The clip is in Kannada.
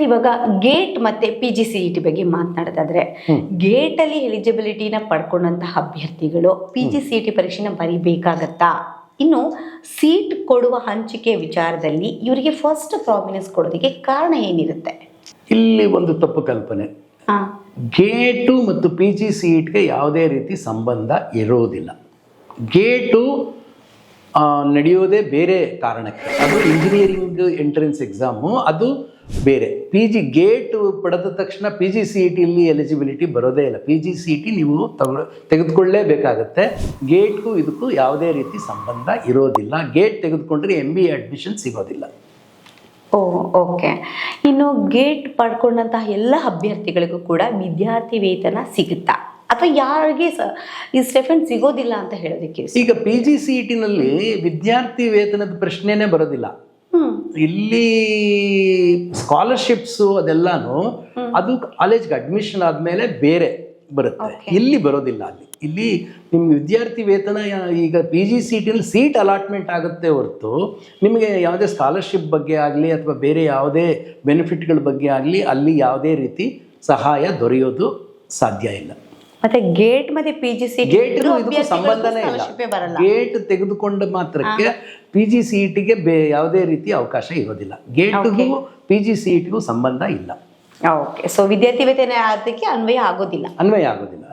ಇವಾಗ ಗೇಟ್ ಮತ್ತೆ PGCET ಬಗ್ಗೆ ಮಾತನಾಡೋದಾದ್ರೆ, ಗೇಟ್ ಅಲ್ಲಿ ಎಲಿಜಿಬಿಲಿಟಿನ ಪಡ್ಕೊಂಡಂತಹ ಅಭ್ಯರ್ಥಿಗಳು PGCET ಪರೀಕ್ಷೆನ ಬರಿಬೇಕಾಗತ್ತಾ? ಇನ್ನು ಸೀಟ್ ಕೊಡುವ ಹಂಚಿಕೆ ವಿಚಾರದಲ್ಲಿ ಇವರಿಗೆ ಫಸ್ಟ್ ಪ್ರಾಮಿನೆನ್ಸ್ ಕೊಡೋದಕ್ಕೆ ಕಾರಣ ಏನಿರುತ್ತೆ? ಇಲ್ಲಿ ಒಂದು ತಪ್ಪು ಕಲ್ಪನೆ. ಗೇಟು ಮತ್ತು PGCETಗೆ ಯಾವುದೇ ರೀತಿ ಸಂಬಂಧ ಇರೋದಿಲ್ಲ. ಗೇಟು ನಡೆಯೋದೇ ಬೇರೆ ಕಾರಣಕ್ಕೆ. ಅದು ಇಂಜಿನಿಯರಿಂಗ್ ಎಂಟ್ರೆನ್ಸ್ ಎಕ್ಸಾಮು, ಅದು ಬೇರೆ. ಗೇಟ್ ಪಡೆದ ತಕ್ಷಣ PGCETಲಿ ಎಲಿಜಿಬಿಲಿಟಿ ಬರೋದೇ ಇಲ್ಲ. PGCET ನೀವು ತೆಗೆದುಕೊಳ್ಳೇಬೇಕಾಗತ್ತೆ. ಗೇಟ್ಗೂ ಇದಕ್ಕೂ ಯಾವುದೇ ರೀತಿ ಸಂಬಂಧ ಇರೋದಿಲ್ಲ. ಗೇಟ್ ತೆಗೆದುಕೊಂಡ್ರೆ MBA ಅಡ್ಮಿಷನ್ ಸಿಗೋದಿಲ್ಲ. ಓಕೆ. ಇನ್ನು ಗೇಟ್ ಪಡ್ಕೊಂಡಂತಹ ಎಲ್ಲ ಅಭ್ಯರ್ಥಿಗಳಿಗೂ ಕೂಡ ವಿದ್ಯಾರ್ಥಿ ವೇತನ ಸಿಗುತ್ತಾ, ಅಥವಾ ಯಾರಿಗೆ ಈ ಸ್ಟೆಫೆಂಡ್ ಸಿಗೋದಿಲ್ಲ ಅಂತ ಹೇಳೋದಕ್ಕೆ? ಈಗ PGCETನಲ್ಲಿ ವಿದ್ಯಾರ್ಥಿ ವೇತನದ ಪ್ರಶ್ನೆನೇ ಬರೋದಿಲ್ಲ. ಇಲ್ಲಿ ಸ್ಕಾಲರ್ಶಿಪ್ಸು ಅದೆಲ್ಲಾನು ಅದು ಕಾಲೇಜ್ಗೆ ಅಡ್ಮಿಷನ್ ಆದಮೇಲೆ ಬೇರೆ ಬರುತ್ತೆ, ಇಲ್ಲಿ ಬರೋದಿಲ್ಲ. ಇಲ್ಲಿ ನಿಮ್ಮ ವಿದ್ಯಾರ್ಥಿ ವೇತನ ಈಗ PGCETನಲ್ಲಿ ಸೀಟ್ ಅಲಾಟ್ಮೆಂಟ್ ಆಗುತ್ತೆ ಹೊರತು ನಿಮಗೆ ಯಾವುದೇ ಸ್ಕಾಲರ್ಶಿಪ್ ಬಗ್ಗೆ ಆಗಲಿ ಅಥವಾ ಬೇರೆ ಯಾವುದೇ ಬೆನಿಫಿಟ್ಗಳ ಬಗ್ಗೆ ಆಗಲಿ ಅಲ್ಲಿ ಯಾವುದೇ ರೀತಿ ಸಹಾಯ ದೊರೆಯೋದು ಸಾಧ್ಯ ಇಲ್ಲ. ಮತ್ತೆ ಗೇಟ್ ಮತ್ತೆ PGCET ಇದಕ್ಕೂ ಸಂಬಂಧನೇ ಇಲ್ಲ. ಗೇಟ್ ತೆಗೆದುಕೊಂಡ ಮಾತ್ರಕ್ಕೆ PGCETಗೆ ಯಾವುದೇ ರೀತಿ ಅವಕಾಶ ಇರೋದಿಲ್ಲ. ಗೇಟ್ಗೂ PGCETಗೂ ಸಂಬಂಧ ಇಲ್ಲ. ಓಕೆ. ಸೊ ವಿದ್ಯಾರ್ಥಿ ವೇತನ ಅದಕ್ಕೆ ಅನ್ವಯ ಆಗೋದಿಲ್ಲ. ಅನ್ವಯ ಆಗೋದಿಲ್ಲ.